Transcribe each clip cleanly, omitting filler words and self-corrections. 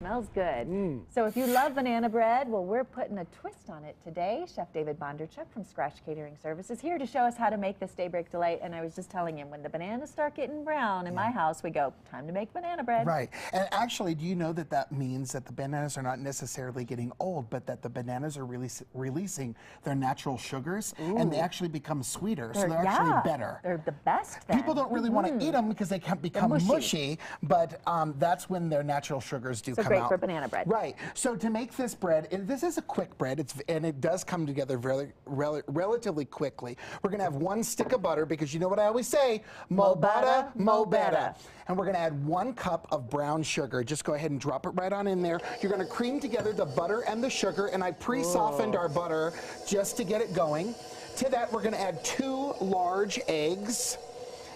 Smells good. So if you love banana bread, well, we're putting a twist on it today. Chef David Bondarchuk from Scratch Catering Service is here to show us how to make this Daybreak Delight. And I was just telling him, when the bananas start getting brown in my house, we go, time to make banana bread. Right. And actually, do you know that that means that the bananas are not necessarily getting old, but that the bananas are really releasing their natural sugars, and they actually become sweeter, so they're actually better. They're the best then. People don't really want to eat them because they can become mushy, but that's when their natural sugars do come out. So great for banana bread. Right. So to make this bread, this is a quick bread, and it does come together relatively quickly. We're going to have 1 stick of butter, because you know what I always say, mo butter, mo better. And we're going to add 1 cup of brown sugar. Just go ahead and drop it right on in there. You're going to cream together the butter and the sugar, and I pre-softened our butter just to get it going. To that, we're going to add 2 large eggs.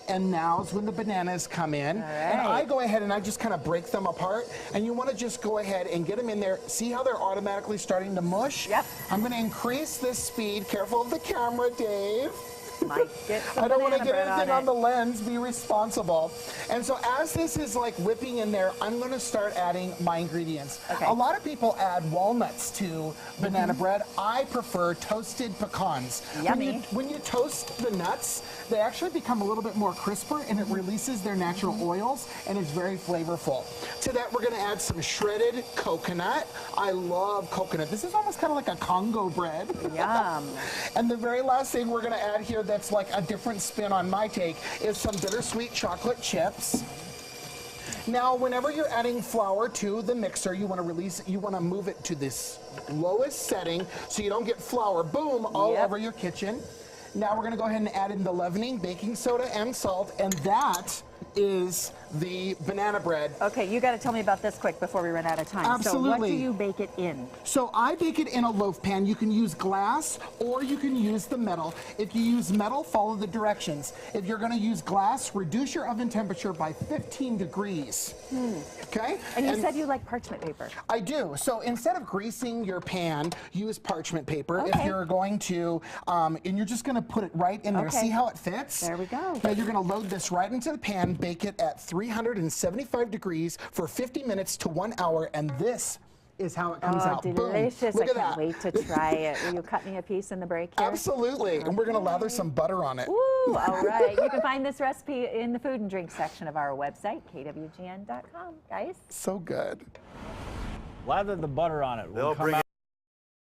And now's when the bananas come in. And I go ahead and I just kind of break them apart. And you want to just go ahead and get them in there. See how they're automatically starting to mush? Yep. I'm going to increase this speed. Careful of the camera, Dave. Might get some I don't want to get banana bread anything on the lens. Be responsible. And so as this is like whipping in there, I'm going to start adding my ingredients. Okay. A lot of people add walnuts to banana bread. I prefer toasted pecans. Yummy. When you toast the nuts, they actually become a little bit more crisper, and it releases their natural oils, and it's very flavorful. To that, we're going to add some shredded coconut. I love coconut. This is almost kind of like a Congo bread. Yum. And the very last thing we're going to add here that's like a different spin on my take is some bittersweet chocolate chips. Now, whenever you're adding flour to the mixer, you want to move it to this lowest setting so you don't get flour, boom, all over your kitchen. Now we're going to go ahead and add in the leavening, baking soda, and salt, and that is the banana bread. Okay, you got to tell me about this quick before we run out of time. Absolutely. So what do you bake it in? So I bake it in a loaf pan. You can use glass or you can use the metal. If you use metal, follow the directions. If you're going to use glass, reduce your oven temperature by 15 degrees. Okay? And you said you like parchment paper. I do. So instead of greasing your pan, use parchment paper. If you're going to, and you're just going to put it right in there. See how it fits? There we go. Now you're going to load this right into the pan, bake it at 375 degrees for 50 minutes to 1 hour, and this is how it comes out. Delicious. Boom. Look at I can't that. wait to try it. Will you cut me a piece in the break here? Absolutely. And we're going to lather some butter on it. Ooh, all right. You can find this recipe in the food and drink section of our website, kwgn.com, guys. So good. Lather the butter on it. We'll come out